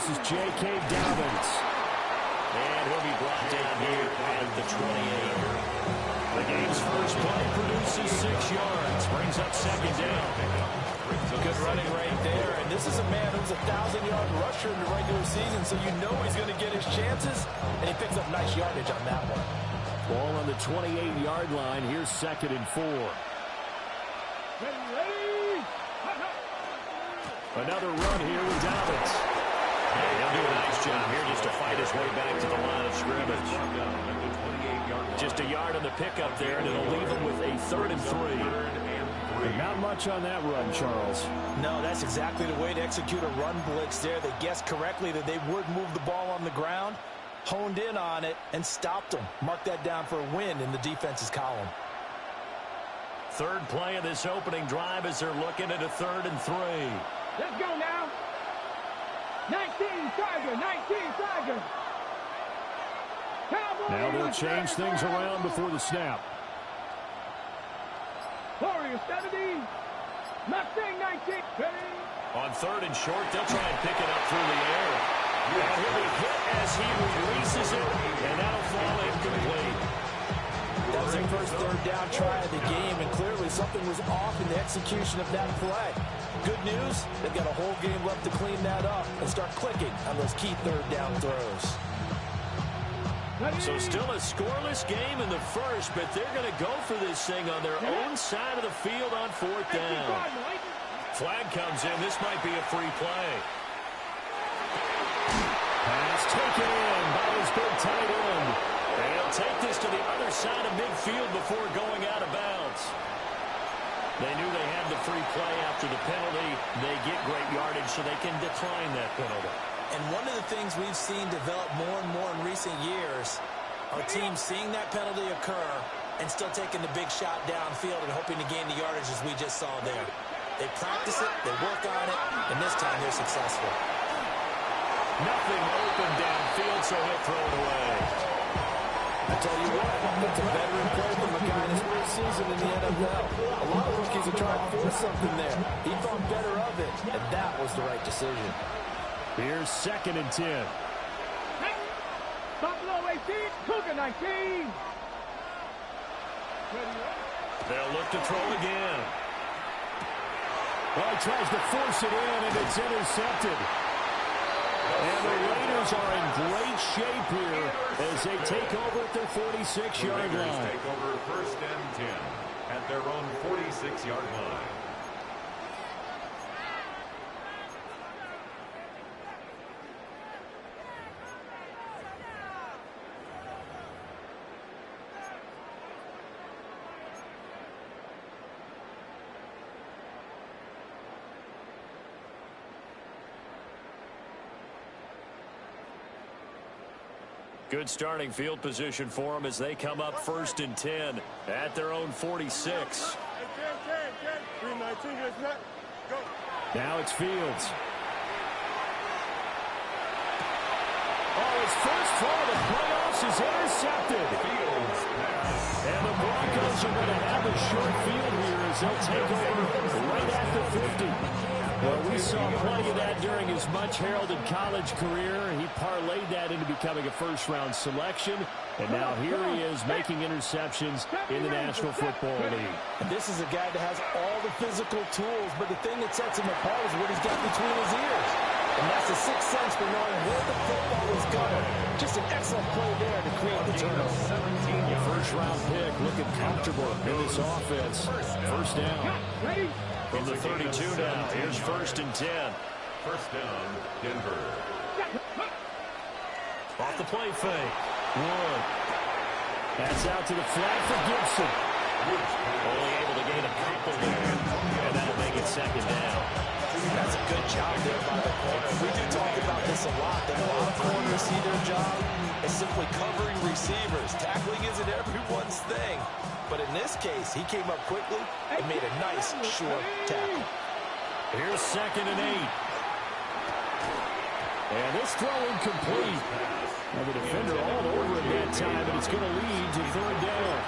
this is J.K. Dobbins. And he'll be brought down here at the 28. The game's first play produces 6 yards. Brings up second down. Good running right there. And this is a man who's a 1,000-yard rusher in the regular season, so you know he's going to get his chances. And he picks up nice yardage on that one. Ball on the 28-yard line. Here's 2nd and 4. Another run here with Dobbins. Yeah, he'll do a nice job here just to fight his way back to the line of scrimmage. Just a yard on the pickup there, and it'll leave him with a 3rd and 3. Not much on that run, Charles. No, that's exactly the way to execute a run blitz there. They guessed correctly that they would move the ball on the ground, honed in on it, and stopped them. Mark that down for a win in the defense's column. Third play of this opening drive as they're looking at a 3rd and 3. Let's go now. 19 Tiger, 19 Tiger. Now they'll change things around before the snap. Warriors 70. Mustang 19. On 3rd and short, they'll try and pick it up through the air. And he'll be hit as he releases it, and that'll fall incomplete. That was their first 3rd down try of the game, and clearly something was off in the execution of that play. Good news, they've got a whole game left to clean that up and start clicking on those key 3rd down throws. So still a scoreless game in the first, but they're going to go for this thing on their own side of the field on 4th down. Flag comes in. This might be a free play. Pass taken in by his big tight end. And he'll take this to the other side of midfield before going out of bounds. They knew they had the free play after the penalty. They get great yardage so they can decline that penalty. And one of the things we've seen develop more and more in recent years are teams seeing that penalty occur and still taking the big shot downfield and hoping to gain the yardage as we just saw there. They practice it, they work on it, and this time they're successful. Nothing open downfield, so he'll throw it away. I tell you what, that's a veteran play from a guy in his first season in the NFL. A lot of rookies are trying to force something there. He thought better of it, and that was the right decision. Here's 2nd and 10. Buffalo 18, Cougar 19. They'll look to throw again. Well, he tries to force it in, and it's intercepted. And the Raiders are in great shape here as they take over at their 46-yard line. Take over 1st and 10 at their own 46-yard line. Good starting field position for them as they come up 1st and 10 at their own 46. Now it's Fields. Oh, his first throw of the playoffs is intercepted. And the Broncos are going to have a short field here as they'll take over right at the 50. Well, we saw plenty of that during his much-heralded college career. He parlayed that into becoming a first-round selection, and now here he is making interceptions in the National Football League. And this is a guy that has all the physical tools, but the thing that sets him apart is what he's got between his ears. And that's the sixth sense for knowing where the football is going. Just an excellent play there to create the turnover. First-round pick looking comfortable in this offense. First down. From the 32 now, here's 1st and 10. 1st down, Denver. Off the play fake. Wood. That's out to the flat for Gibson. Only able to gain a couple there, and that'll make it 2nd down. That's a good job there by the corner. We do talk about this a lot, that a lot of corners see their job as simply covering receivers. Tackling isn't everyone's thing. But in this case, he came up quickly and made a nice, short tackle. Here's 2nd and 8. And this throw incomplete. Now the defender all over it that time, and it's going to lead to 3rd down.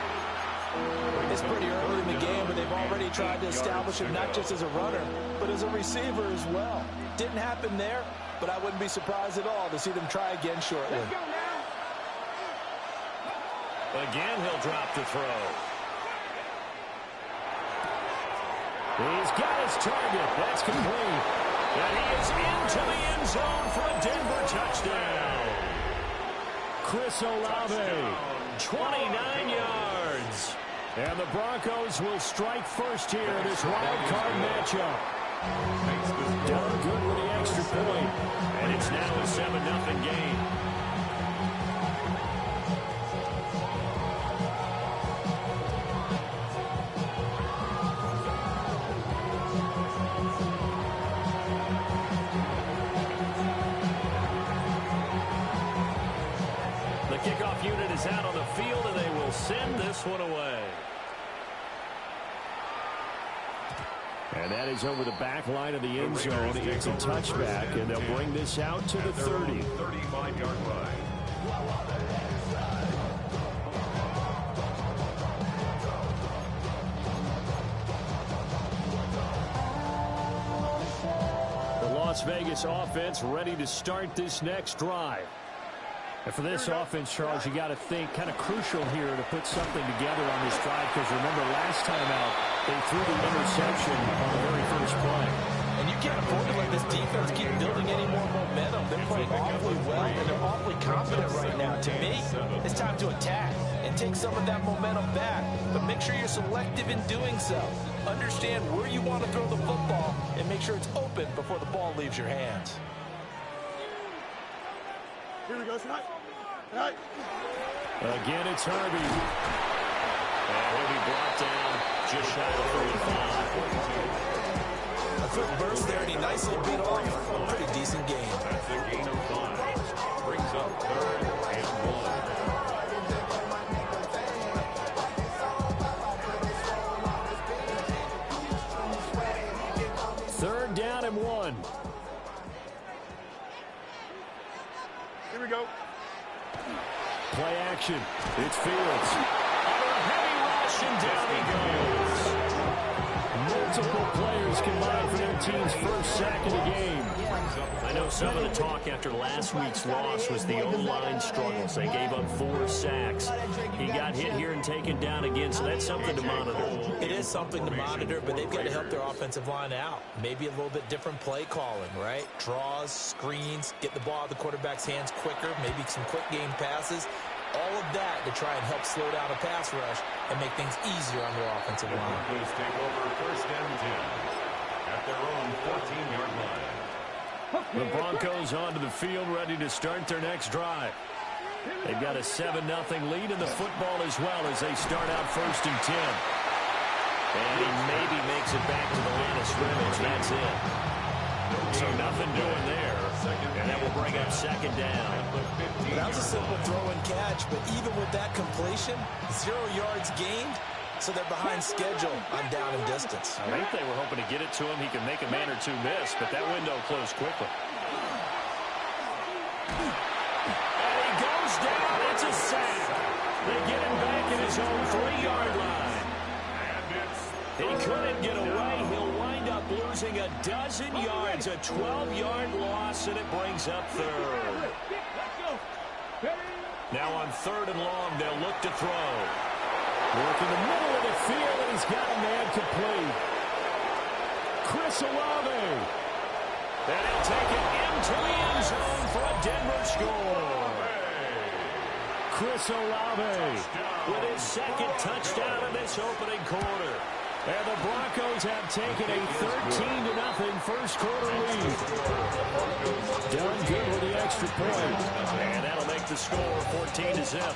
It's pretty early in the game, but they've already tried to establish him not just as a runner, but as a receiver as well. Didn't happen there, but I wouldn't be surprised at all to see them try again shortly. Let's go now. Again, he'll drop to throw. He's got his target. That's complete. And he is into the end zone for a Denver touchdown. Chris Olave. 29 yards. And the Broncos will strike first here in this wild card matchup. Done good with the extra point. And it's now a 7-0 game. The kickoff unit is out on the field, and they will send this one away. And that is over the back line of the end zone. It's a touchback, and they'll bring this out to the 30. 35-yard line. The Las Vegas offense ready to start this next drive. And for this offense, Charles, you got to think kind of crucial here to put something together on this drive, because remember last time out, they threw the interception on the very first play. And you can't afford to let this defense keep building any more momentum. They're playing awfully well, and they're awfully confident right now. To me, it's time to attack and take some of that momentum back. But make sure you're selective in doing so. Understand where you want to throw the football and make sure it's open before the ball leaves your hands. Here we go, tonight. Again, it's Harvey. And he'll be brought down just shy of 35. A quick burst there, and he nicely bit off a pretty decent game. That's a gain of 5. Brings up 3rd and 1. 3rd down and 1. Here we go. Play action. It's Fields. Under a heavy rush, and down he goes. Multiple players combined for their team's first sack of the game. I know some of the talk after last week's loss was the O-line struggles. They gave up 4 sacks. He got hit here and taken down again, so that's something to monitor. It is something to monitor, but they've got to help their offensive line out. Maybe a little bit different play calling, right? Draws, screens, get the ball out of the quarterback's hands quicker, maybe some quick game passes. All of that to try and help slow down a pass rush and make things easier on their offensive line. Broncos take over 1st and 10 at their own 14-yard line. The Broncos onto the field, ready to start their next drive. They've got a 7-0 lead in the football as well as they start out 1st and 10. And he maybe makes it back to the line of scrimmage. That's it. So nothing doing there. And that will bring up 2nd down. That was a simple throw and catch, but even with that completion, 0 yards gained, so they're behind schedule on down and distance. I think they were hoping to get it to him. He could make a man or two miss, but that window closed quickly. And he goes down. It's a sack. They get him back at his own 3-yard line. He couldn't get away. He'll wind up losing a dozen yards, a 12-yard loss, and it brings up 3rd. Now on 3rd and long, they'll look to throw. Work in the middle of the field, and he's got a man complete. Chris Olave. And he'll take it into the end zone for a Denver score. Chris Olave. With his 2nd touchdown in this opening quarter. And the Broncos have taken a 13-0 first quarter lead. Done good with the extra point. And that'll make the score 14-0.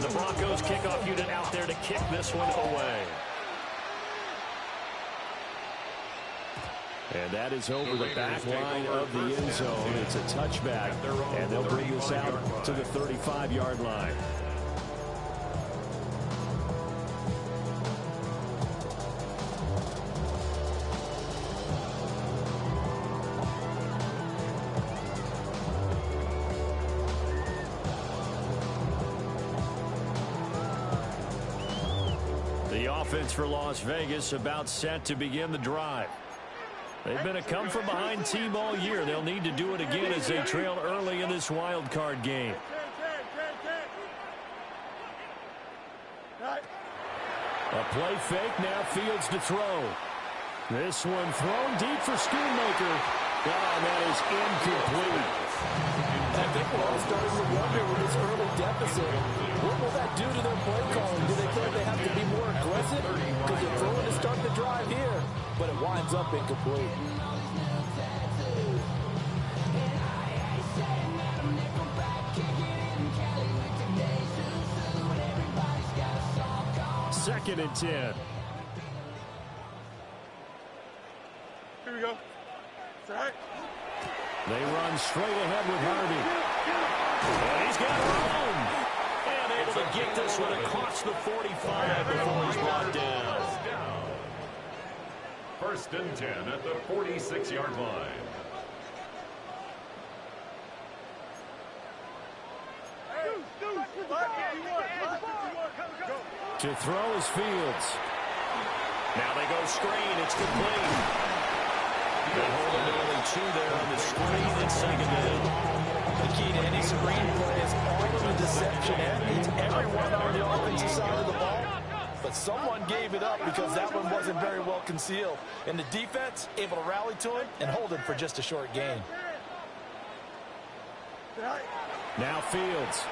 The Broncos kickoff unit out there to kick this one away. And that is over the back line of the end zone. It's a touchback, and they'll bring this out to the 35-yard line. The offense for Las Vegas about set to begin the drive. They've been a come-from-behind team all year. They'll need to do it again as they trail early in this wild card game. A play fake, now Fields to throw. This one thrown deep for Schoonmaker. And that is incomplete. I think we're all starting to wonder with this early deficit, what will that do to their play calling? Do they feel like they have to be more aggressive? Because they're throwing to start the drive here, but it winds up incomplete. Second and 10. Here we go. It's all right. They run straight ahead with Harvey. And he's got room. And able to get this one across the 45 before he's brought down. First and 10 at the 46-yard line. To throw is Fields. Now they go screen. It's complete. They hold him nearly 2 there on the screen and second down. The key to any screen play is all of the deception. It's everyone on the offensive side of the ball. But someone gave it up because that one wasn't very well concealed. And the defense able to rally to him and hold him for just a short gain. Now Fields.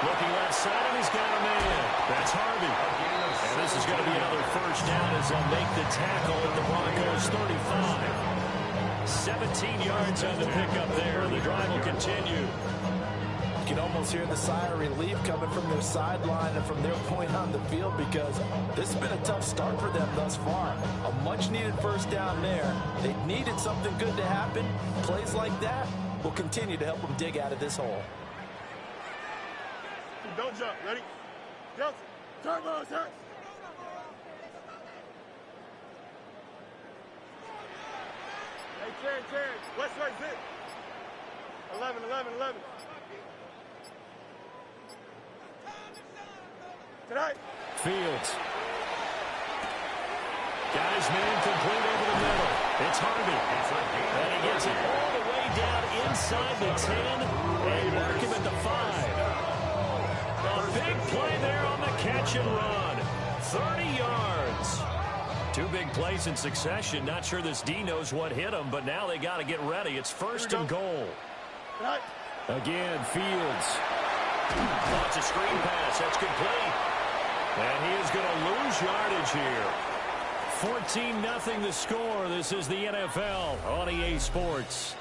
Looking left side, and he's got a man. That's Harvey. And this is going to be another first down as they'll make the tackle at the Broncos 35. 17 yards on the pickup there. The drive will continue. You can almost hear the sigh of relief coming from their sideline and from their point on the field because this has been a tough start for them thus far. A much-needed first down there. They needed something good to happen. Plays like that will continue to help them dig out of this hole. Don't jump. Ready? Jump. Turbo, sir. Hey, Terry. West right zip. 11. Tonight. Fields. Got his man complete over the middle. It's Harvey. And he gets it all the way down inside the 10. And mark him at the 5. A big play there on the catch and run. 30 yards. 2 big plays in succession. Not sure this D knows what hit him, but now they got to get ready. It's first and goal. Again, Fields. Lots of screen pass. That's complete. And he is going to lose yardage here. 14-0 the score. This is the NFL on EA Sports.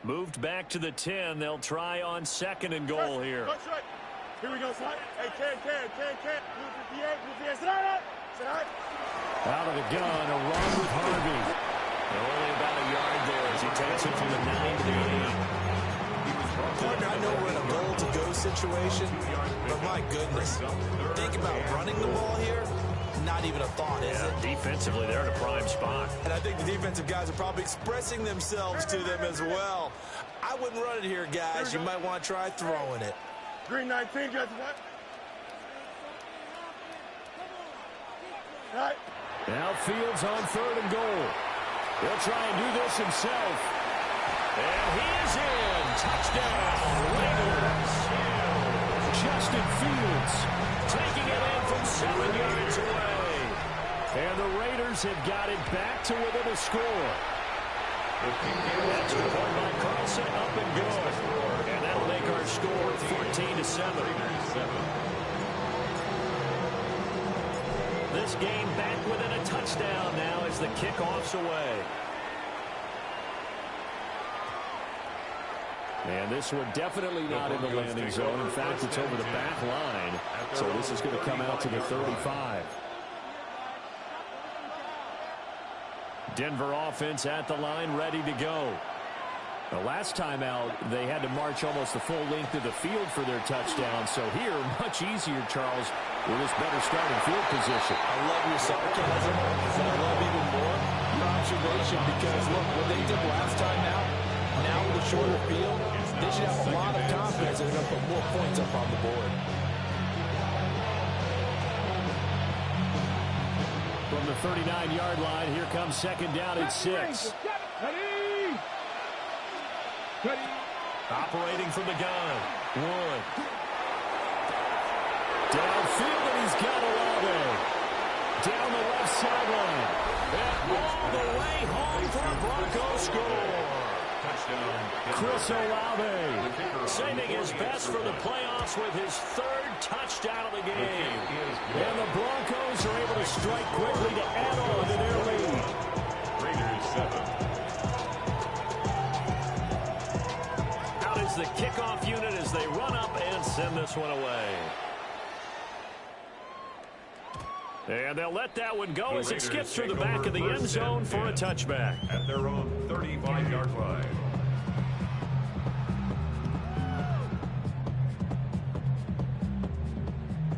Moved back to the 10. They'll try on second and goal here. Here we go, son. Hey, Ken. Out of the gun, a run with Harvey. Only about a yard there as he takes it from the 9 to the 8. Partner, I know we're in a goal-to-go situation, but my goodness, think about running the ball here. Not even a thought, is it? Defensively, they're in a prime spot. And I think the defensive guys are probably expressing themselves to them as well. I wouldn't run it here, guys. You might want to try throwing it. Green 19, guys, what? Right. Now Fields on third and goal. He'll try and do this himself. And he is in. Touchdown, Raiders. Justin Fields taking it in from 7 yards away. And the Raiders have got it back to within a score. Extra point by Carlson, up and good. And that'll make our score 14-7. This game back within a touchdown now as the kickoff's away. And this one definitely not in the landing zone. In fact, it's over the back line. So this is going to come out to the 35. Denver offense at the line, ready to go. The last time out, they had to march almost the full length of the field for their touchdown. So here, much easier, Charles, with this better starting field position. I love your sarcasm, and I love even more your observation because, look, what they did last time out, now with a shorter field, they should have a lot of confidence that they're going to put more points up on the board. From the 39-yard line, here comes second down at 6. Operating from the gun. One. Downfield, and he's got Olave. Down the left sideline. And all the way home for a Broncos score. Chris Olave. Saving his best for the playoffs with his third touchdown of the game. And the Broncos are able to strike quickly to add on to their lead. Raiders 7. Out is the kickoff unit as they run up and send this one away. And they'll let that one go as it skips through the back of the end zone for a touchback. At their own 35-yard line.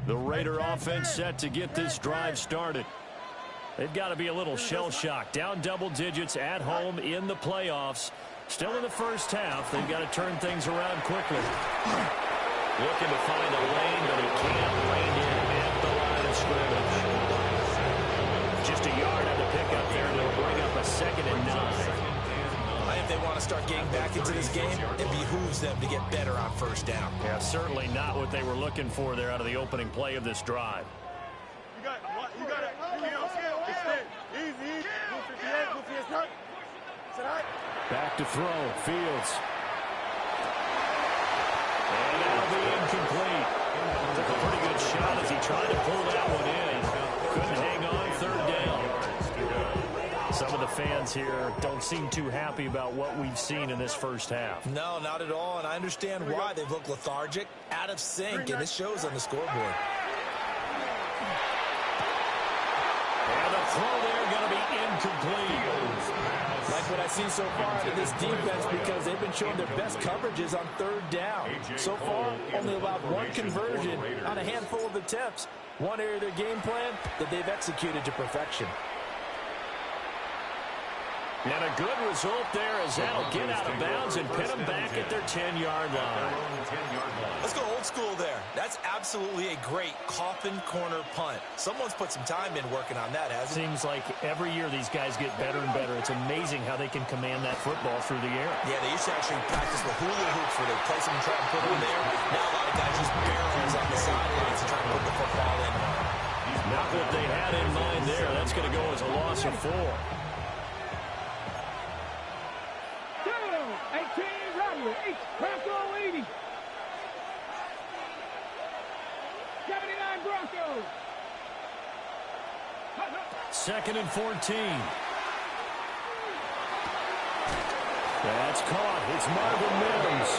The Raider offense set to get this drive started. They've got to be a little shell-shocked. Down double digits at home in the playoffs. Still in the first half. They've got to turn things around quickly. Looking to find a lane, but he can't rein in at the line of scrimmage. Just a yard on the pickup there, and they'll bring up a 2nd and 9. If they want to start getting back into this game, it behooves them to get better on first down. Yeah, certainly not what they were looking for there out of the opening play of this drive. You got it. Easy. Back to throw. Fields. And that'll be incomplete. Took a pretty good shot as he tried to pull that one in. Couldn't hang on, 3rd down. Some of the fans here don't seem too happy about what we've seen in this first half. No, not at all, and I understand why. They've looked lethargic, out of sync, and this shows on the scoreboard. And the throw there going to be incomplete. Like what I've seen so far out of this defense because they've been showing their best coverages on 3rd down. So far, only allowed one conversion on a handful of attempts. One area of their game plan that they've executed to perfection. And a good result there as that'll get out of bounds and pin them back at their 10-yard line. Let's go old school there. That's absolutely a great coffin corner punt. Someone's put some time in working on that, hasn't it? Seems like every year these guys get better and better. It's amazing how they can command that football through the air. Yeah, they used to actually practice with hula hoops where they place them and try and put them there. Now a lot of guys use barrels on the sidelines to try and put the football in. Not what they had in mind there. That's going to go as a loss of 4. 18, Bronco 80. 79 Broncos. 2nd and 14. That's caught. It's Marvin Mims.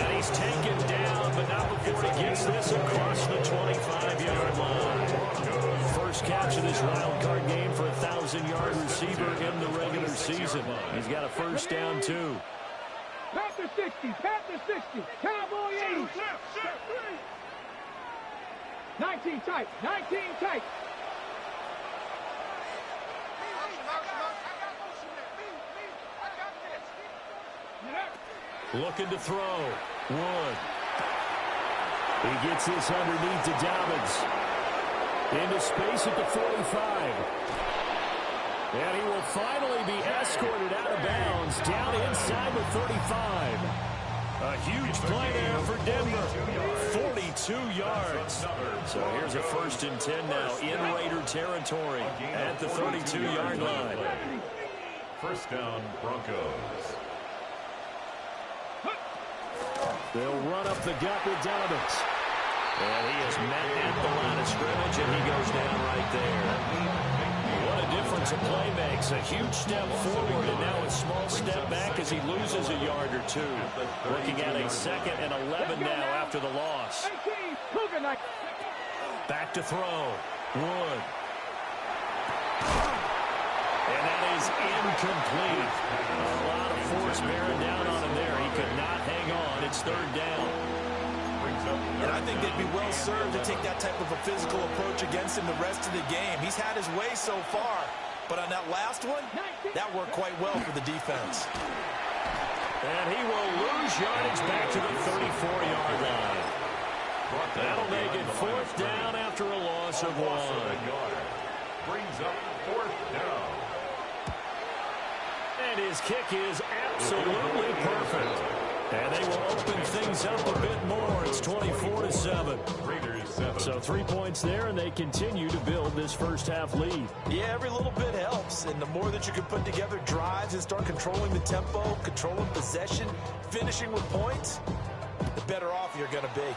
And he's taken down, but not before he gets this across the 25-yard line. First catch of this wild card game for a 1,000-yard receiver in the regular season. He's got a first down, too. Panther 60, Panther 60, Cowboy 80. 19 tight, 19 tight. Looking to throw. Wood. He gets this underneath to Dobbins. Into space at the 45. And he will finally be escorted out of bounds down inside the 35. A huge play there for Denver. 42 yards. So here's a 1st and 10 now in Raider territory at the 32-yard line. First down, Broncos. They'll run up the gut with Dobbins. And he is met at the line of scrimmage, and he goes down right there. What a difference a play makes. A huge step forward, and now a small step back as he loses a yard or 2. Looking at a 2nd and 11 now after the loss. Back to throw. Wood. And that is is incomplete. A lot of force bearing down on him there. He could not hang on. It's third down. And I think they'd be well served to take that type of a physical approach against him the rest of the game. He's had his way so far, but on that last one, that worked quite well for the defense. And he will lose yardage back to the 34-yard line. That'll make it fourth down after a loss of 1. Brings up fourth down. And his kick is absolutely perfect. And they will open things up a bit more. It's 24-7. Raiders 7. So 3 points there, and they continue to build this first half lead. Yeah, every little bit helps. And the more that you can put together drives and start controlling the tempo, controlling possession, finishing with points, the better off you're going to be.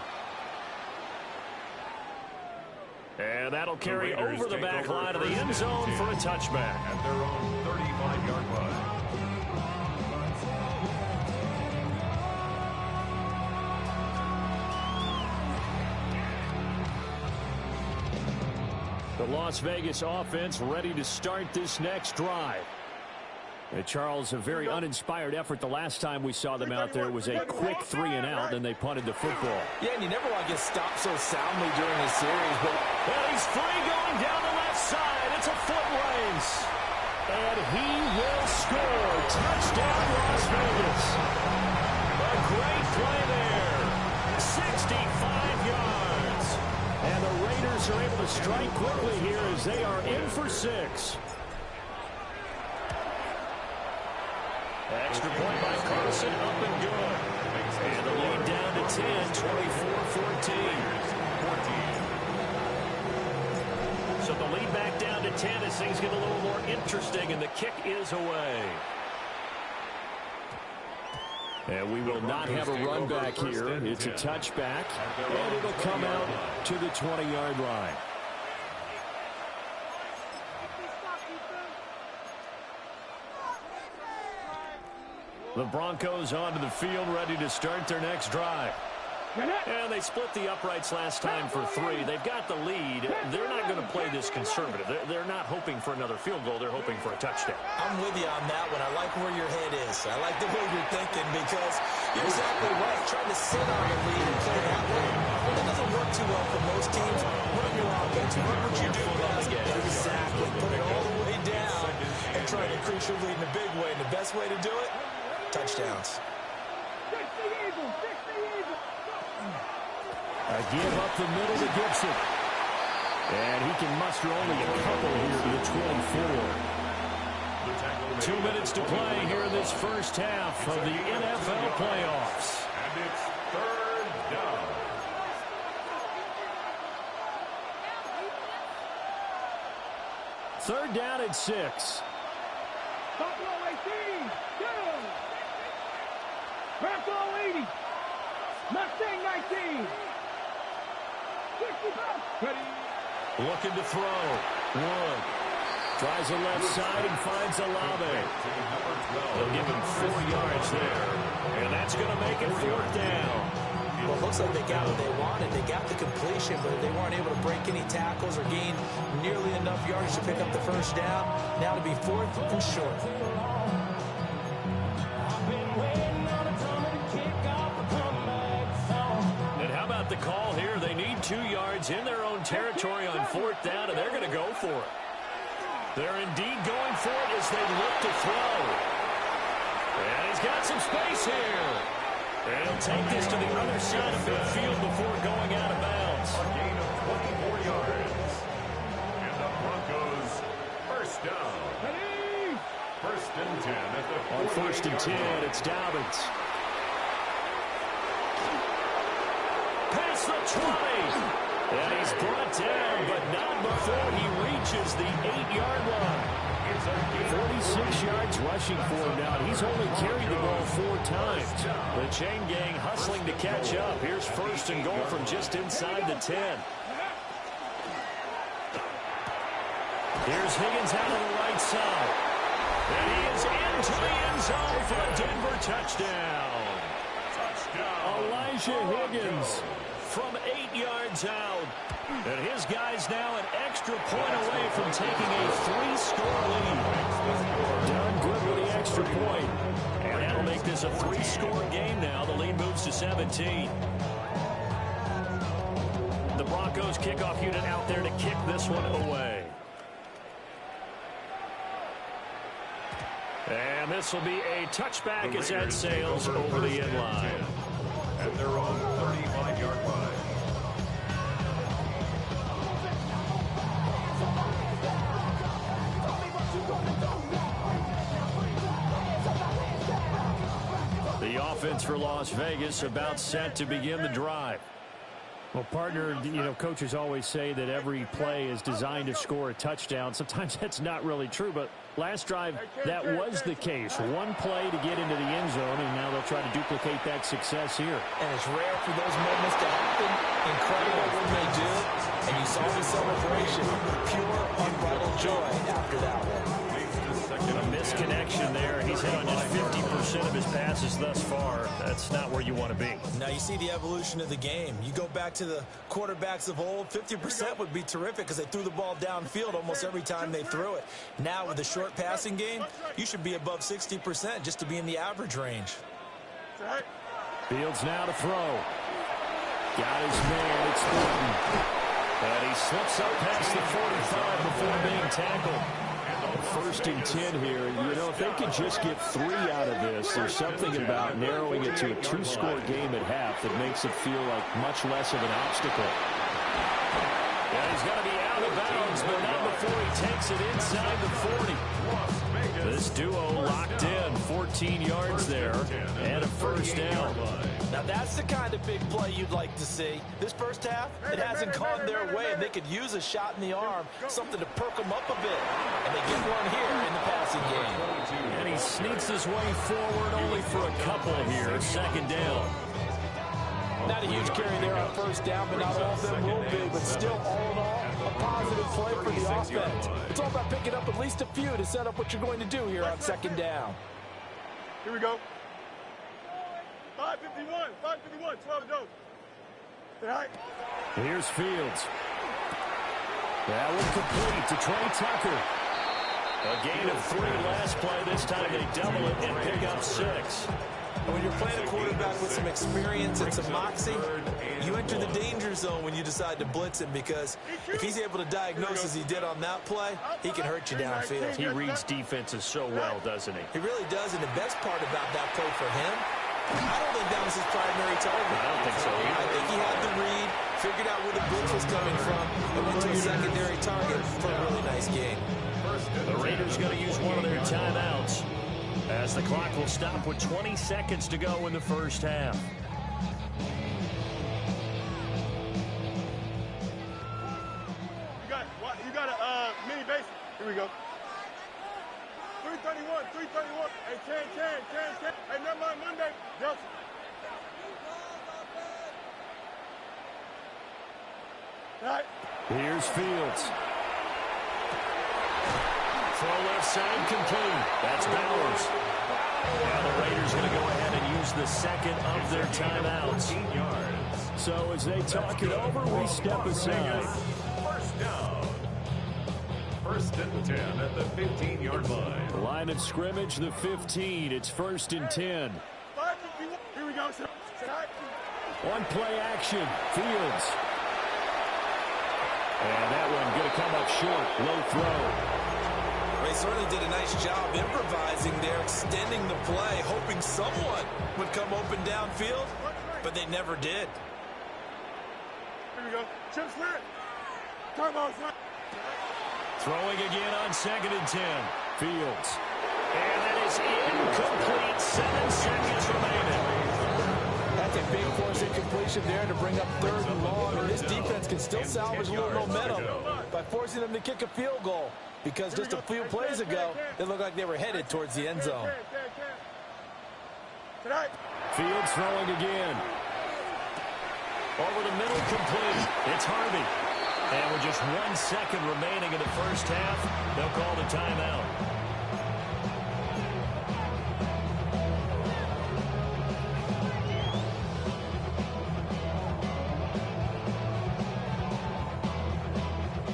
And that'll carry over the back line of the end zone for a touchback. At their own 35-yard line. The Las Vegas offense ready to start this next drive. Charles, a very uninspired effort the last time we saw them out there. It was a quick 3-and-out, and they punted the football. Yeah, and you never want to get stopped so soundly during a series. But he's free going down the left side. It's a foot race. And he will score. Touchdown, Las Vegas. A great play there. 65 yards. And the Raiders are able to strike quickly here as they are in for 6. Extra point by Carson, up and good. And the lead down to 10, 24-14. So the lead back down to 10 as things get a little more interesting, and the kick is away. And we will not have a run back here. It's a touchback, and it'll come out to the 20-yard line. The Broncos onto the field, ready to start their next drive. And they split the uprights last time for 3. They've got the lead. They're not going to play this conservative. They're not hoping for another field goal. They're hoping for a touchdown. I'm with you on that one. I like where your head is. I like the way you're thinking because you're exactly right. Trying to sit on the lead and play that way, well, it doesn't work too well for most teams. Run your offense. Run what you do best. Exactly. Put it all the way down and try to increase your lead in a big way. And the best way to do it, touchdowns. A give up the middle to Gibson. And he can muster only a couple here to the 24. 2 minutes to play here in this first half of the NFL playoffs. And it's third down. Third down at 6. Buffalo 18, down. Buffalo 80, Mustang 19. Looking to throw. Wood tries the left side and finds Olave. They'll give him 4 yards there. And that's going to make it fourth down. Well, it looks like they got what they wanted. They got the completion, but they weren't able to break any tackles or gain nearly enough yardage to pick up the first down. Now to be fourth and short. And how about the call here? They need 2 yards in their own territory on fourth down, and they're going to go for it. They're indeed going for it as they look to throw. And he's got some space here. And he'll take this to the other side of midfield before going out of bounds. A gain of 24 yards. And the Broncos first down. First and 10 at the 48-yard line. On first and 10, it's Dobbins. Past the 20. And he's brought down, but not before he reaches the 8-yard line. 46 yards rushing for him now. He's only carried the ball 4 times. The chain gang hustling to catch up. Here's first and goal from just inside the 10. Here's Higgins out on the right side. And he is into the end zone for a Denver touchdown. Elijah Higgins from 8 yards out. And his guy's now an extra point away from taking a 3-score lead. is a 3-score game now. The lead moves to 17. The Broncos kickoff unit out there to kick this one away. And this will be a touchback as that sails over the end line. At their own 35-yard line. The offense for Las Vegas about set to begin the drive. Well, partner, coaches always say that every play is designed to score a touchdown. Sometimes that's not really true, but last drive, that was the case. One play to get into the end zone, and now they'll try to duplicate that success here. And it's rare for those moments to happen. Incredible when they do. And you saw the celebration. Pure, unbridled joy after that one. A misconnection there. He's hit on just 50% of his passes thus far. That's not where you want to be. Now you see the evolution of the game. You go back to the quarterbacks of old, 50% would be terrific because they threw the ball downfield almost every time they threw it. Now with the short passing game, you should be above 60% just to be in the average range. Fields now to throw. Got his man. It's Thornton. And he slips up past the 45 before being tackled. 1st and 10 here. If they could just get 3 out of this, there's something about narrowing it to a 2-score game at half that makes it feel like much less of an obstacle. Yeah, he's got to be out of bounds, but not before he takes it inside the 40. This duo locked in, 14 yards there, and a first down. Now that's the kind of big play you'd like to see. This first half, it hasn't gone their way, and they could use a shot in the arm, something to perk them up a bit. And they get one here in the passing game. And he sneaks his way forward only for a couple here, 2nd down. Not a huge carry there on 1st down, but not all of them will be. But still, all in all, a positive play for the offense. It's all about picking up at least a few to set up what you're going to do here on 2nd down. Here we go. 551, 12 to go. All right. Here's Fields. That one complete to Trey Tucker. A gain of 3 last play. This time they double it and pick up 6. When you're playing a quarterback with some experience and some moxie, you enter the danger zone when you decide to blitz him, because if he's able to diagnose as he did on that play, he can hurt you downfield. He reads defenses so well, doesn't he? He really does, and the best part about that play for him, I don't think that was his primary target. I don't think so either. I think he had the read, figured out where the blitz was coming from, and went to a secondary target for a really nice game. The Raiders going to use one of their timeouts, as the clock will stop with 20 seconds to go in the first half. You got a mini base. Here we go. 331. Hey, 10. Hey, never mind, Monday. Delta. All right. Here's Fields. Throw left side complete. That's Bowers. Now the Raiders going to go ahead and use the second of their timeouts. So as they talk it over, we step aside. First down. 1st and 10 at the 15-yard line. Line of scrimmage, the 15. It's 1st and 10. Here we go. One play action. Fields. And that one going to come up short. Low throw. They certainly did a nice job improvising there, extending the play, hoping someone would come open downfield, but they never did. Here we go. Chip slant. Come on, son. Throwing again on 2nd and 10. Fields. And that is incomplete. 7 seconds remaining. That's a big force incompletion there to bring up 3rd and long, and this defense can still salvage a little momentum by forcing them to kick a field goal, because just a few plays ago, they looked like they were headed towards the end zone. Fields throwing again. Over the middle, complete. It's Harvey. And with just 1 second remaining in the first half, they'll call the timeout.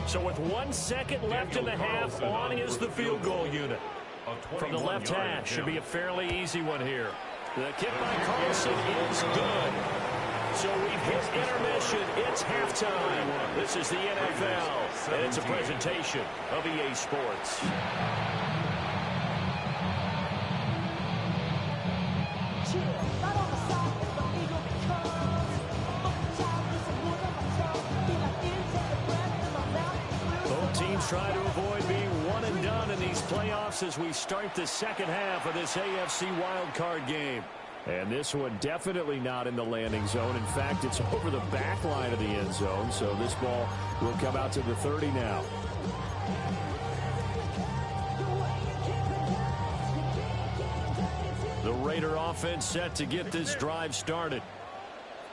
So with 1 second left in the half, on is the field goal unit. From the left hash, should be a fairly easy one here. The kick by Carlson is good. So we've hit intermission. It's halftime. This is the NFL, and it's a presentation of EA Sports. Both teams try to avoid being one and done in these playoffs as we start the second half of this AFC wildcard game. And this one definitely not in the landing zone. In fact, it's over the back line of the end zone. So this ball will come out to the 30 now. The Raider offense set to get this drive started.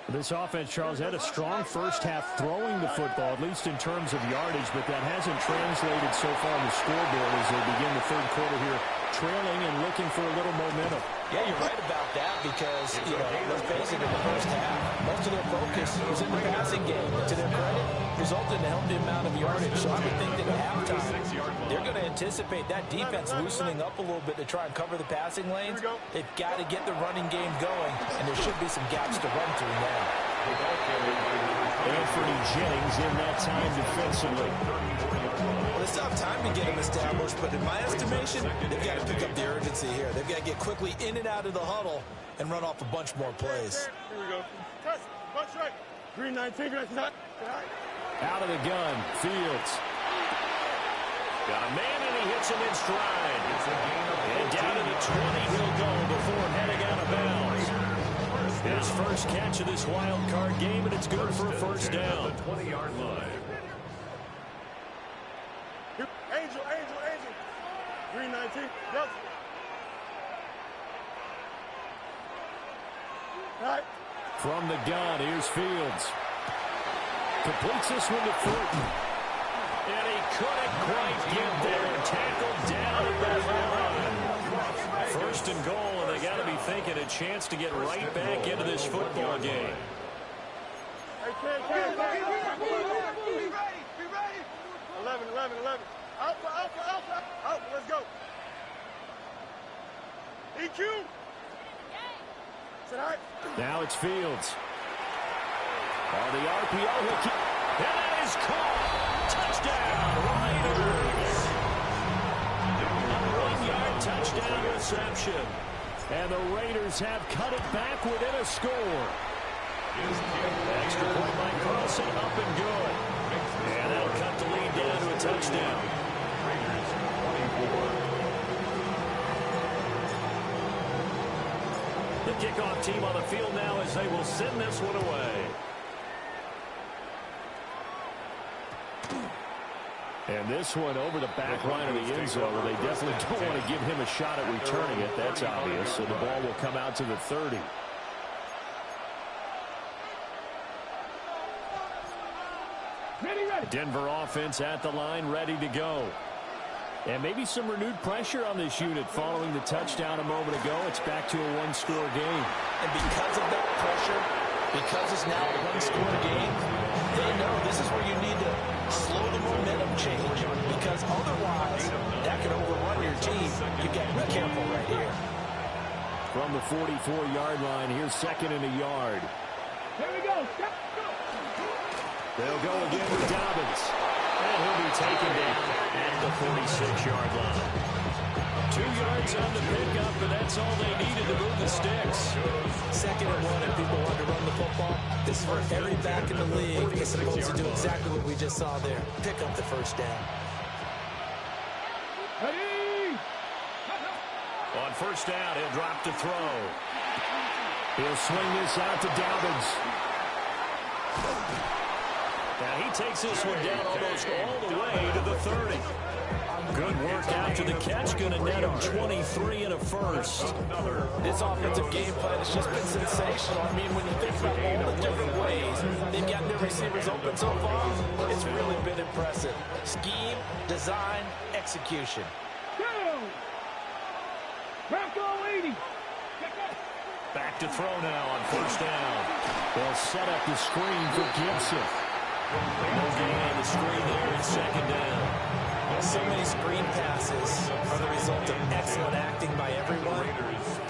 This offense, Charles, had a strong first half throwing the football, at least in terms of yardage, but that hasn't translated so far on the scoreboard as they begin the third quarter here, trailing and looking for a little momentum. Yeah, you're right about that because, let's face it, in the first half, most of their focus was in the passing game. And to their credit, resulted in a healthy amount of yardage. So I would think that at halftime, they're going to anticipate that defense loosening up a little bit to try and cover the passing lanes. They've got to get the running game going, and there should be some gaps to run through now. Anthony Jennings in that time defensively. Well, they still have time to get him established, but in my estimation, they've got to pick up the urgency here. They've got to get quickly in and out of the huddle and run off a bunch more plays. Here we go. Test. Bunch right. 319. Out of the gun, Fields. Got a man, and he hits him in stride. And down to the 20 he'll go before heading out of bounds. His first catch of this wild card game, and it's good for a first down. 20-yard line. Angel. 319. Yes. All right. From the gun, here's Fields. Completes this one to Thornton. And he couldn't quite get there. Tackled down at the line. First and goal, and they got to be thinking a chance to get right back into this football game. Hey, Ken. Be ready. 11. Out. Let's go. EQ. Now it's Fields. On the RPO, he'll keep. And that is caught. Touchdown, Raiders. A 1-yard touchdown reception. And the Raiders have cut it back within a score. Extra point by Carlson, up and good. And that'll cut the lead down to a touchdown. Raiders 24. The kickoff team on the field now as they will send this one away. And this one over the back line of the end zone, where they definitely don't want to give him a shot at returning it. That's obvious. So the ball will come out to the 30. Ready. Denver offense at the line, ready to go. And maybe some renewed pressure on this unit following the touchdown a moment ago. It's back to a one-score game. And because of that pressure, because it's now a one-score game, they know this is where you need to slow the momentum change, because otherwise that could overrun your team. You've got to be careful right here. From the 44-yard line, here's second and a yard. Here we go. They'll go again with Dobbins. And he'll be taken down at the 46-yard line. 2 yards on the pickup, and that's all they needed to move the sticks. Second and 1, and people want to run the football. This is where every back in the league is supposed to do exactly what we just saw there. Pick up the first down. Ready. On first down, he'll drop to throw. He'll swing this out to Dobbins. Now he takes this one down almost all the way to the 30. Good work after the catch. Going to net him 23 and a first. This offensive game plan has just been sensational. I mean, when you think about all the different ways they've gotten their receivers open so far, it's really been impressive. Scheme, design, execution. Bronco 80. Back to throw now on first down. They'll set up the screen for Gibson. No gain on the screen there. It's second down. So many screen passes are the result of excellent acting by everyone.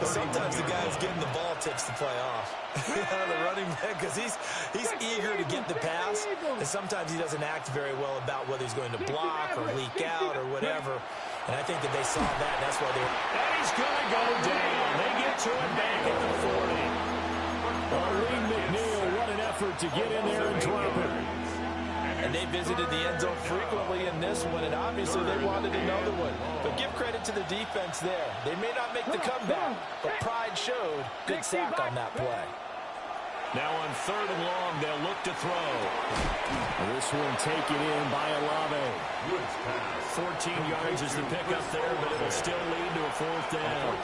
Sometimes the guy who's getting the ball takes the play off. The running back, because he's eager to get the pass, and sometimes he doesn't act very well about whether he's going to block or leak out or whatever. And I think that they saw that, and that's why they were... And he's going to go down. They get to him back at the 40. Lee McNeil, what an effort to get in there and drop it. And they visited the end zone frequently in this one, and obviously they wanted another one. But give credit to the defense there. They may not make the comeback, but pride showed. Good sack on that play. Now on 3rd and long, they'll look to throw. This one taken in by Olave. 14 yards is the pickup there, but it'll still lead to a 4th down.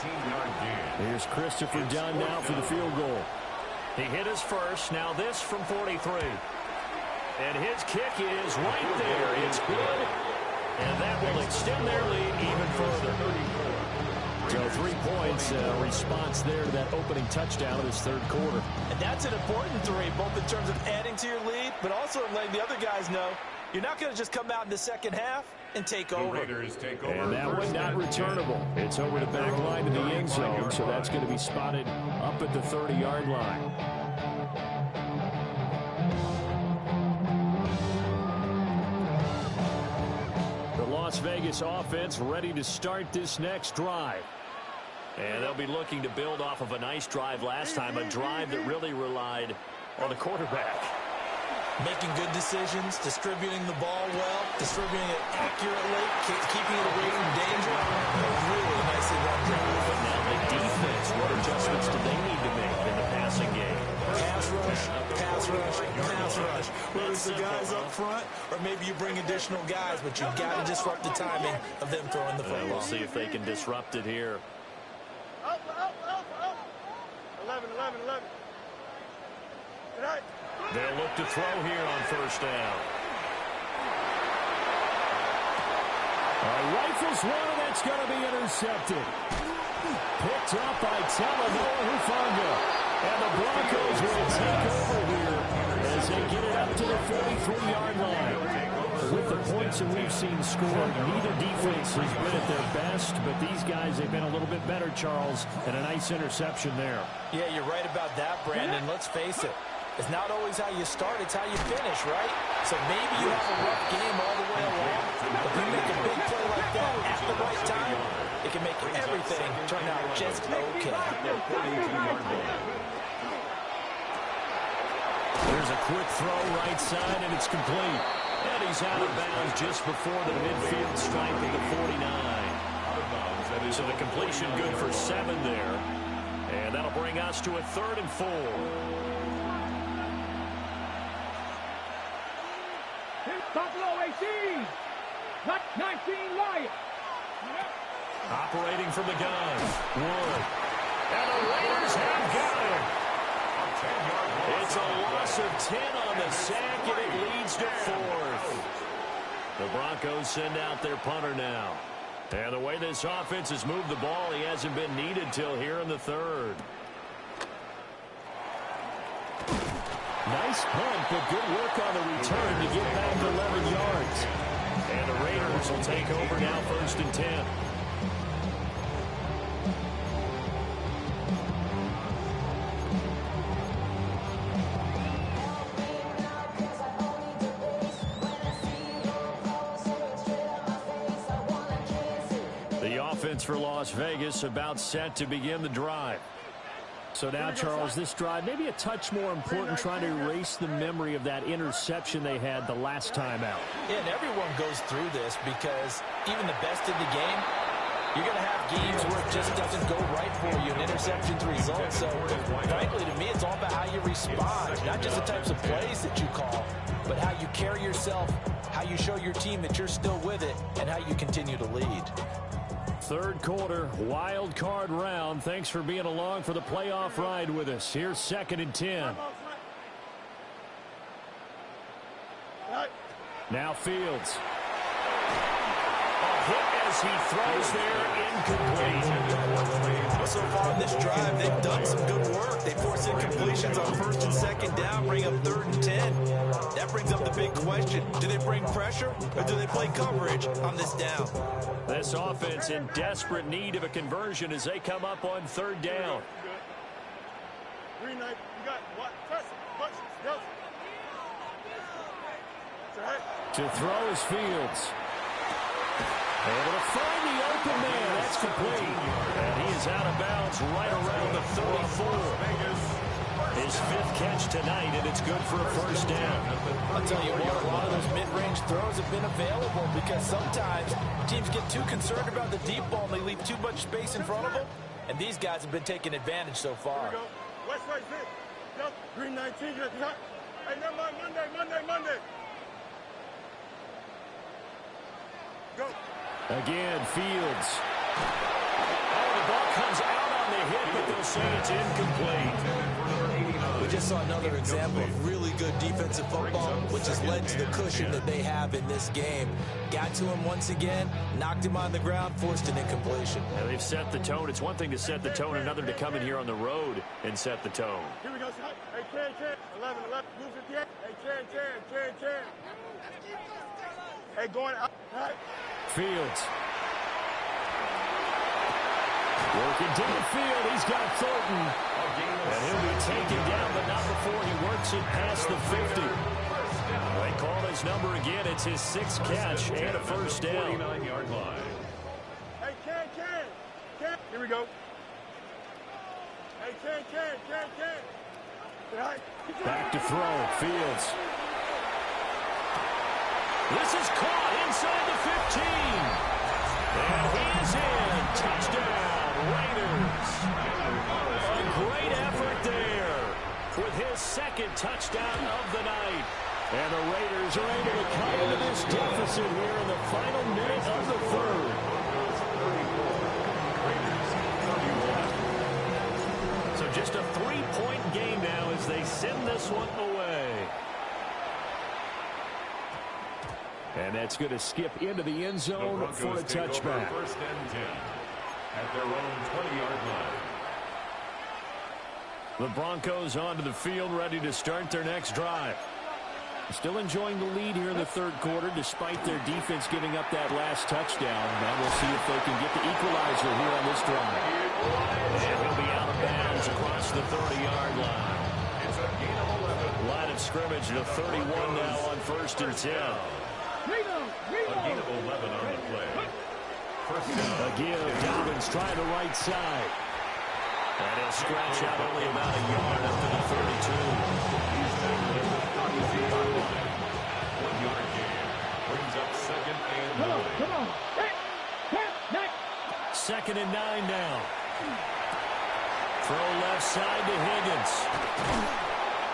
Here's Christopher Dunn now for the field goal. He hit his first. Now this from 43. And his kick is right there. It's good. And that will extend their lead even further. So 3 points, response there to that opening touchdown of this 3rd quarter. And that's an important 3, both in terms of adding to your lead, but also letting the other guys know you're not going to just come out in the second half and take over. And that one not returnable. It's over the back line to the end zone, so that's going to be spotted up at the 30-yard line. Las Vegas offense ready to start this next drive. And they'll be looking to build off of a nice drive last time, a drive that really relied on the quarterback. Making good decisions, distributing the ball well, distributing it accurately, keeping it away from danger. Really nicely run drive. But now the defense, what adjustments do they need to make in the passing game? Pass rush, pass rush, pass rush. Whether it's the guys up front or maybe you bring additional guys, but you've got to disrupt the timing of them throwing the football. We'll see if they can disrupt it here. 11. They'll look to throw here on 1st down. Rifles one, and that's going to be intercepted. Picked up by Talavera Hufanga. And the Broncos will take over here as they get it up to the 43-yard line. With the points that we've seen scored, neither defense has been at their best, but these guys, they've been a little bit better, Charles, and a nice interception there. Yeah, you're right about that, Brandon. Let's face it. It's not always how you start, it's how you finish, right? So maybe you have a rough game all the way along, but you make a big play like that at the right time, it can make everything turn out just okay. There's a quick throw right side, and it's complete. And he's out of bounds just before the midfield stripe of the 49. So the completion good for 7 there. And that'll bring us to a 3rd and 4. Buffalo 18. 19 Lions. Operating from the gun. Wood. And the Raiders have got him. It's a loss of 10 on the sack, and it leads to 4th. The Broncos send out their punter now. And the way this offense has moved the ball, he hasn't been needed till here in the 3rd. Nice punt, but good work on the return to get back 11 yards. And the Raiders will take over now, 1st and 10. The offense for Las Vegas about set to begin the drive. So now, Charles, this drive maybe a touch more important, trying to erase the memory of that interception they had the last time out. Yeah, and everyone goes through this because even the best in the game, you're going to have games where it just doesn't go right for you, and interceptions result. So, frankly, to me, it's all about how you respond, not just the types of plays that you call, but how you carry yourself, how you show your team that you're still with it, and how you continue to lead. 3rd quarter, wild card round. Thanks for being along for the playoff ride with us. Here's 2nd and 10. Now Fields. A hit as as he throws there, incomplete. So far in this drive, they've done some good work. They force incompletions on first and second down, bring up 3rd and 10. That brings up the big question. Do they bring pressure or do they play coverage on this down? This offense in desperate need of a conversion as they come up on 3rd down. Green knife, you got what? Press it. Push it. Go. To throw is Fields. Able to find the open man. That's complete. And he is out of bounds right around the 34. His 5th catch tonight, and it's good for a first down. I'll tell you what, a lot of those mid-range throws have been available because sometimes teams get too concerned about the deep ball and they leave too much space in front of them. And these guys have been taking advantage so far. Here we go. West right fit. Yep. Green 19. Hey, never mind. Monday. Go. Again, Fields. Oh, the ball comes out on the hit, but they'll say it's incomplete. We just saw another example of really good defensive football, which has led to the cushion that they have in this game. Got to him once again, knocked him on the ground, forced an incompletion. Now they've set the tone. It's one thing to set the tone, another to come in here on the road and set the tone. Here we go. Hey, Chan. 11. Move 58. Hey, Chan. Hey, going out. Right. Fields. Working downfield. He's got Thornton. And he'll be taken down, but not before he works it past the 50. They call his number again. It's his 6th catch and a first down. 49-yard line. Hey, Chan. Here we go. Hey, Chan. Right. Back to throw. Fields. This is caught inside the 15. And he is in. Touchdown, Raiders. A great effort there with his 2nd touchdown of the night. And the Raiders are able to cut into this deficit here in the final minute of the 3rd. So just a 3-point game now as they send this one away. And that's going to skip into the end zone for a touchback. 1st and 10 at their own 20-yard line. The Broncos onto the field, ready to start their next drive. Still enjoying the lead here in the 3rd quarter, despite their defense giving up that last touchdown. Now we'll see if they can get the equalizer here on this drive. And he'll be out of bounds across the 30-yard line. It's a gain of 11. Line of scrimmage to 31 now on 1st and 10. A gain of 11 on the play. First down. Again, Dobbins trying the right side. And he'll scratch out only about a yard up to the 32. He's tackled at the 32-yard line. 1-yard gain. Brings up 2nd and 9. Come on. Next. 2nd and 9 now. Throw left side to Higgins.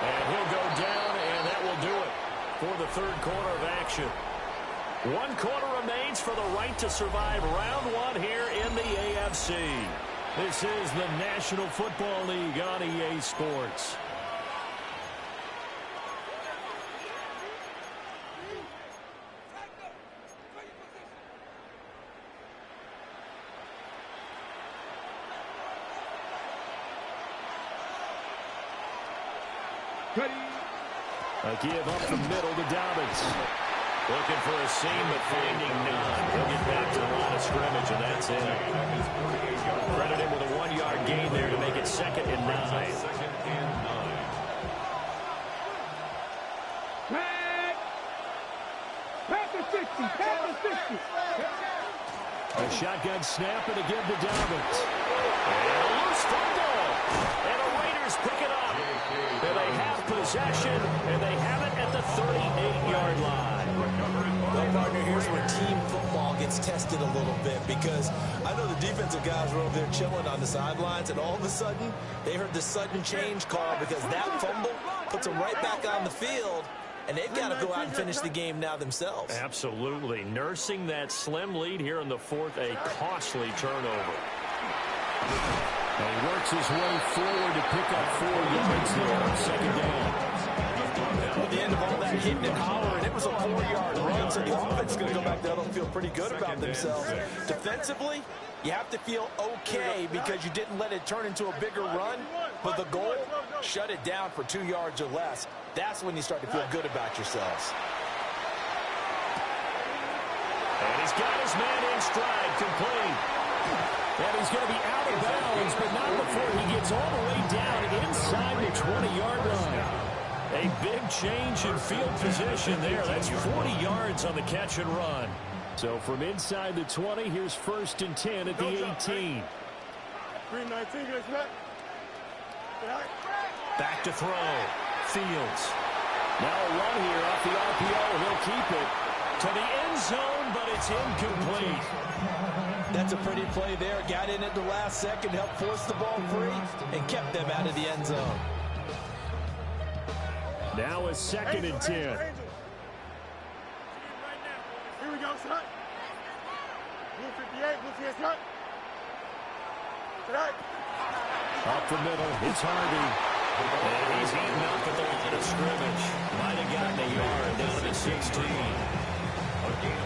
And he'll go down, and that will do it for the 3rd quarter of action. 1 quarter remains for the right to survive round 1 here in the AFC. This is the National Football League on EA Sports. A give up the middle to Dobbins. Looking for a seam, but finding none. He'll get back to the line of scrimmage, and that's it. Credit him with a 1-yard gain there to make it 2nd and 9. 2nd and 9. Pass the 60. A shotgun snap and a give to Dobbins. And a loose football. And the Raiders pick it up. And they have possession, and they have it at the 38-yard line. Well, partner, here's where team football gets tested a little bit because I know the defensive guys were over there chilling on the sidelines, and all of a sudden, they heard the sudden change call because that fumble puts them right back on the field, and they've got to go out and finish the game now themselves. Absolutely. Nursing that slim lead here in the 4th, a costly turnover. And he works his way forward to pick up 4 yards there on 2nd down. At the end of all that hitting and hollering, it was a 4-yard run, so the offense is going to go back there and feel pretty good about themselves. Defensively, you have to feel okay because you didn't let it turn into a bigger run, but the goal, shut it down for 2 yards or less. That's when you start to feel good about yourselves. And he's got his man in stride, complete. And he's going to be out of bounds, but not before he gets all the way down inside the 20-yard line. A big change in field position there. That's 40 yards on the catch and run. So from inside the 20, here's 1st and 10 at the 18. 319, good shot. Back to throw. Fields. Now a run here off the RPO. He'll keep it To the end zone, but it's incomplete. That's a pretty play there. Got in at the last second, helped force the ball free, and kept them out of the end zone. Now a 2nd and 10. Here we go, shot. Blue 58, blue 58, shot. Tonight. Up the middle, it's Harvey. And he's eating up at the line of scrimmage. Might have gotten a yard down to the 16.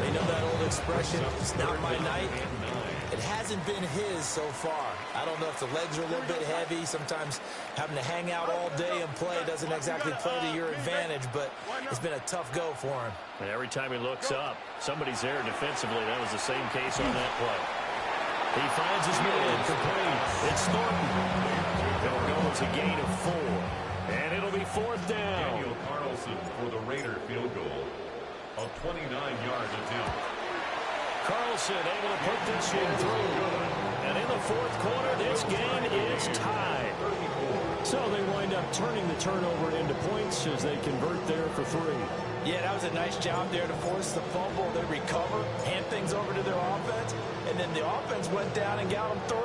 They know that old expression, it's not my night. It hasn't been his so far. I don't know if the legs are a little bit heavy. Sometimes having to hang out all day and play doesn't exactly play to your advantage, but it's been a tough go for him. And every time he looks up, somebody's there defensively. That was the same case on that play. He finds his man complete. It's Thornton. They'll go to a gain of 4. And it'll be 4th down. Daniel Carlson for the Raider field goal. A 29-yard attempt. Carlson able to put this one through. And in the 4th quarter, this game is tied. So they wind up turning the turnover into points as they convert there for 3. Yeah, that was a nice job there to force the fumble. They recover, hand things over to their offense, and then the offense went down and got them 3.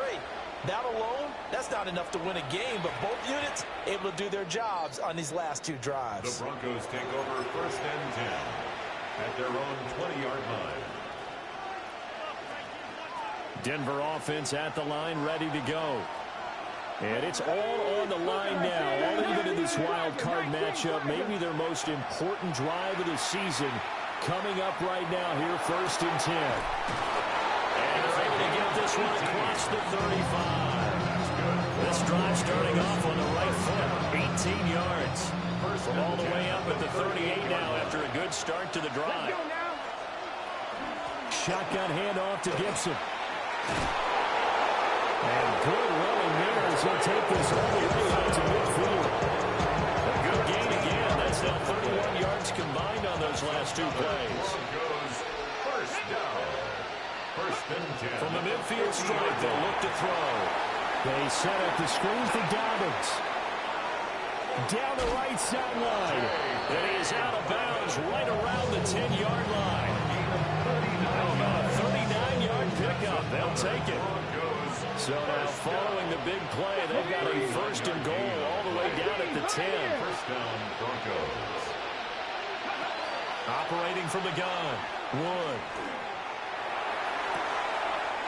That alone, that's not enough to win a game, but both units able to do their jobs on these last 2 drives. The Broncos take over 1st and 10 at their own 20-yard line. Denver offense at the line, ready to go. And it's all on the line now, all even in this wild card matchup. Maybe their most important drive of the season coming up right now here, 1st and 10. And they're able to get this one across the 35. This drive starting off on the right foot, 18 yards. From all the way up at the 38 now after a good start to the drive. Shotgun handoff to Gibson. And good running there as he'll take this all the way out to midfield. A good gain again. That's now 31 yards combined on those last 2 plays. Broncos 1st down. 1st and 10. From the midfield stripe, they'll look to throw. They set up the screen for Dobbins. Down the right sideline. And he is out of bounds right around the 10-yard line. How about a 39-yard pickup? They'll take it. So now following the big play, they've got a 1st and goal all the way down at the 10. 1st down, Broncos. Operating from the gun. Wood.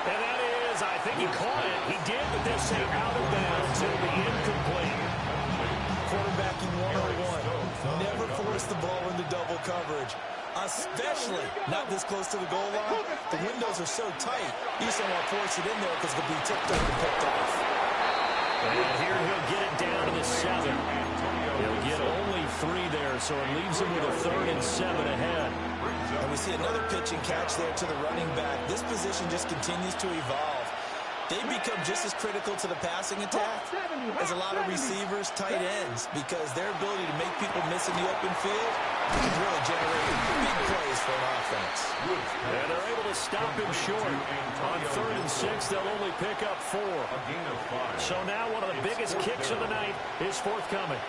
And that is, I think he caught it. He did, but they'll say out of bounds. It'll be incomplete. Quarterbacking 101. Never force the ball into double coverage, especially not this close to the goal line. The windows are so tight, you just don't want to force it in there because it'll be tipped up and picked off. And here he'll get it down to the 7. He'll get only 3 there, so it leaves him with a 3rd and 7 ahead. And we see another pitch and catch there to the running back. This position just continues to evolve. They become just as critical to the passing attack as a lot of receivers, tight ends, because their ability to make people miss in the open field can really generate big plays for an offense. And they're able to stop him short. On 3rd and 6, they'll only pick up 4. So now one of the biggest kicks of the night is forthcoming.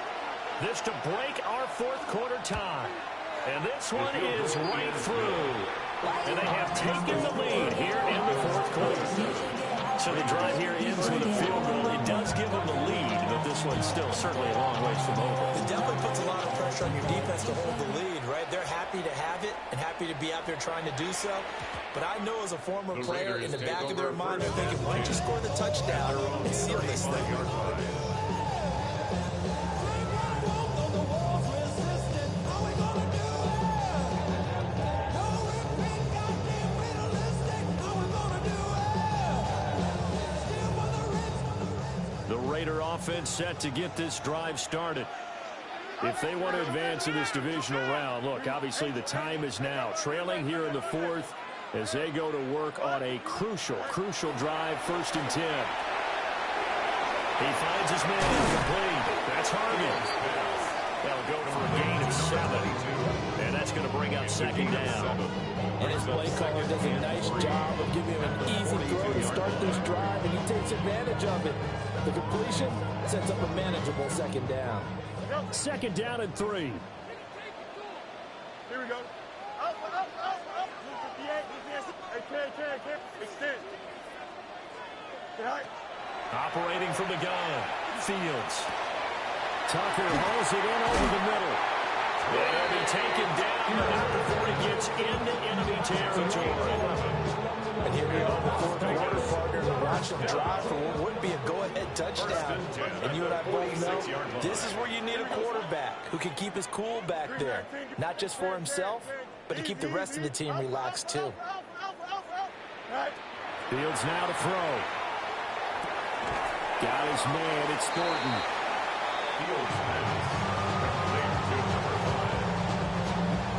This to break our 4th quarter tie. And this one is right through. And they have taken the lead here in the 4th quarter. So the drive here ends with a field goal. It does give them the lead, but this one's still certainly a long ways from over. It definitely puts a lot of pressure on your defense to hold the lead, right? They're happy to have it and happy to be out there trying to do so. But I know as a former player, in the back of their mind, they're thinking, why don't you score the touchdown and seal this thing? Raider offense set to get this drive started. If they want to advance in this divisional round, look, obviously the time is now. Trailing here in the fourth as they go to work on a crucial drive, 1st and 10. He finds his man complete. That's Hargan. They'll go for a gain of 7. And that's going to bring up 2nd down. And his play caller does a nice job of giving him an easy throw to start this drive, and he takes advantage of it. The completion sets up a manageable 2nd down. 2nd down and 3. Here we go. Up. 58. Extend. Get high. Operating from the gun, Fields. Tucker hauls it in over the middle. And he'll be taken down not before he gets into enemy territory. And here we are, the 4th quarter, partner, to watch him drive for what would be a go-ahead touchdown. And you and I both know this is where you need a quarterback who can keep his cool back there. Not just for himself, but to keep the rest of the team relaxed too. Fields now to throw. Got his man, it's Thornton. Fields passes. Clear to number 5.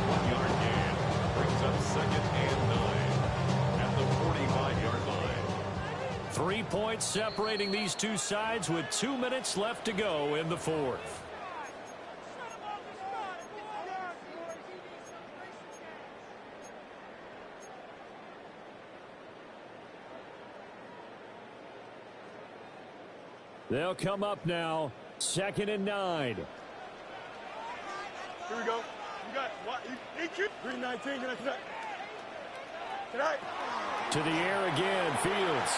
1-yard gain. Brings up 2nd and 9 at the 45-yard line. 3 points separating these two sides with 2 minutes left to go in the 4th. They'll come up now, 2nd and 9. Here we go. You got what? EQ. 319. Tonight. To the air again, Fields.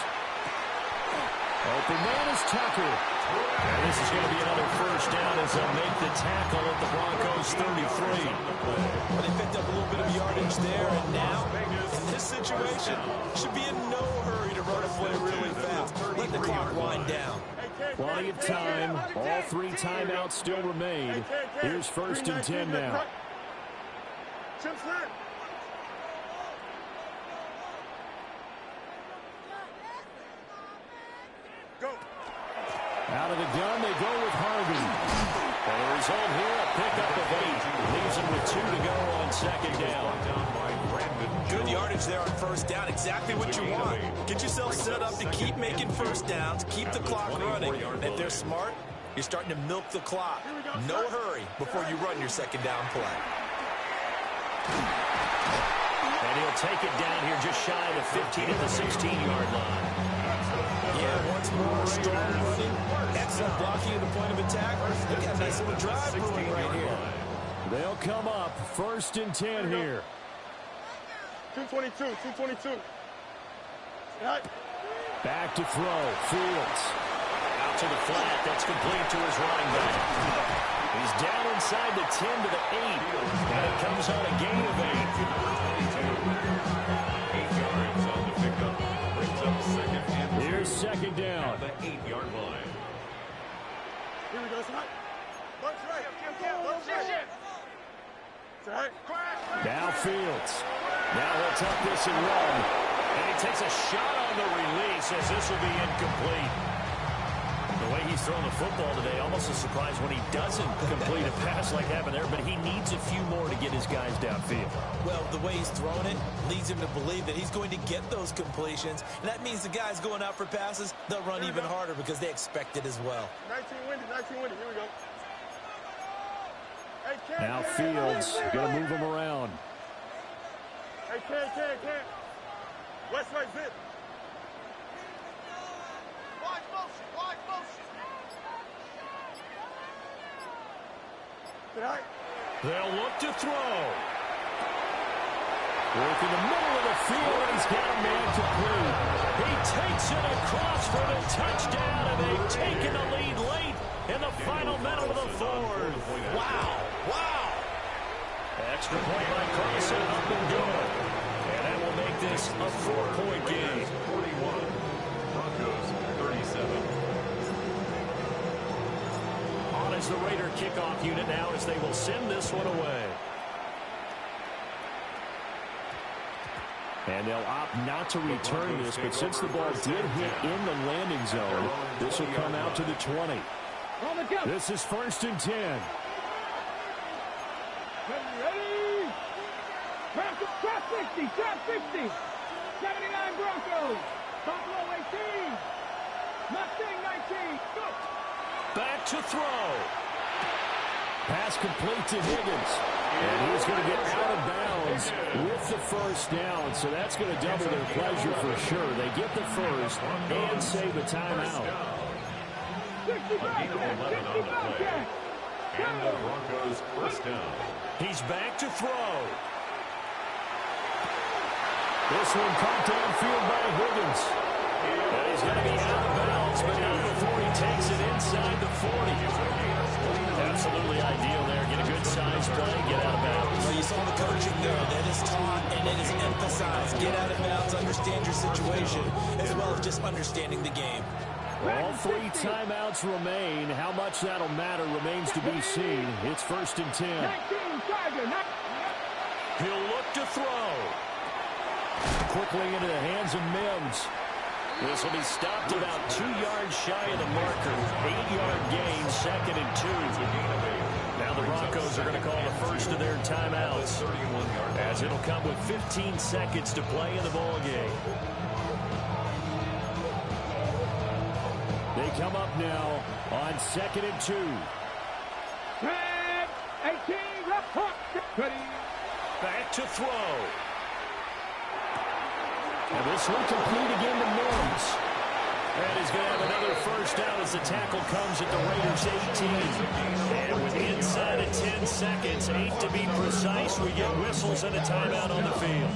Open man is Tucker. And this is going to be another 1st down as they'll make the tackle at the Broncos 33. Well, they picked up a little bit of yardage there, and now, in this situation, should be in no hurry to run a play really fast. Let the clock wind down. Plenty of time. All 3 timeouts still remain. Here's 1st and 10 now. Go. Out of the gun, they go with Harvey. And the result here, a pickup of 8. Leaves them with 2 to go on 2nd down. Good yardage there on 1st down. Exactly what you want. Get yourself set up to keep making 1st downs, keep the clock running. And if they're smart, you're starting to milk the clock. No hurry before you run your 2nd down play. And he'll take it down here just shy of the 15 at the 16-yard line. Yeah, once more, strong running, excellent blocking at the point of attack. They got a nice little drive brewing right here. They'll come up 1st and 10 here. 222. Back to throw, Fields. Out to the flat, that's complete to his running back. He's down inside the 10 to the 8, and it comes on a gain of 8. 8 yards on the pickup. Brings up 2nd and 2. Here's 2nd down. At the 8-yard line. Here we go. Bunch right. Now Fields. Now he'll tuck this and run. And he takes a shot on the release as this will be incomplete. The way he's thrown the football today, almost a surprise when he doesn't complete a pass like happened there, but he needs a few more to get his guys downfield. Well, the way he's thrown it leads him to believe that he's going to get those completions. And that means the guys going out for passes, they'll run even harder because they expect it as well. 19 windy. Here we go. Now Fields going to move him around. Hey, can't. West right zip. Wide motion. Tonight. They'll look to throw. Work in the middle of the field, and he's got a man complete. He takes it across for the touchdown, and they've taken the lead late in the final minute of the 4th. Wow. Extra point by Carson, up and good. And that will make this a 4-point game. 41. Broncos 37. On is the Raider kickoff unit now as they will send this one away. And they'll opt not to return this, but since the ball did hit in the landing zone, this will come out to the 20. This is 1st and 10. Ready? Trap 60, trap 60. 79 Broncos. Buffalo 18. Mustang 19. Go. Back to throw. Pass complete to Higgins. And he's going to get out of bounds with the first down. So that's going to double their pleasure for sure. They get the first and save a timeout. 60 Broncos. And the Broncos first down. He's back to throw. This one caught downfield by Higgins. And he's going to be out of bounds, but not before he takes it inside the 40. Absolutely ideal there. Get a good size play, get out of bounds. Well, you saw the coaching there. That is taught and it is emphasized. Get out of bounds, understand your situation, as well as just understanding the game. All 3 timeouts remain. How much that'll matter remains to be seen. It's 1st and 10. 19 Tiger. He'll look to throw. Quickly into the hands of Mims. This will be stopped about 2 yards shy of the marker. 8-yard gain, 2nd and 2. Now the Broncos are going to call the first of their timeouts, as it'll come with 15 seconds to play in the ball game. They come up now on 2nd and 2. Red 18. Left hook. Ready. Back to throw. And this one complete again to Mims. And he's going to have another first down as the tackle comes at the Raiders' 18. And with inside of 10 seconds, 8 to be precise, we get whistles and a timeout on the field.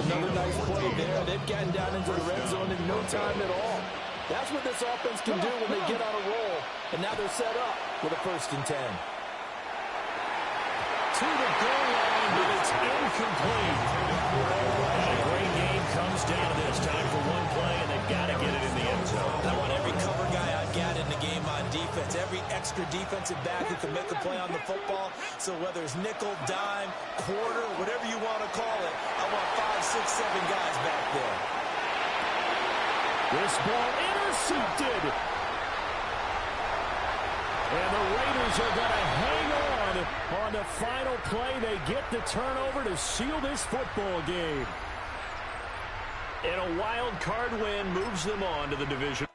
Another nice play there. They've gotten down into the red zone in no time at all. That's what this offense can do when they get on a roll. And now they're set up with a 1st and 10. To the goal line, but it's incomplete. And a great game comes down to this. Time for one play, and they've got to get it in the end zone. I want every cover guy I've got in the game on defense. Every extra defensive back who can make a play on the football. So whether it's nickel, dime, quarter, whatever you want to call it, I want 5, 6, 7 guys back there. This ball intercepted. And the Raiders are going to hang on the final play. They get the turnover to seal this football game. And a wild card win moves them on to the division.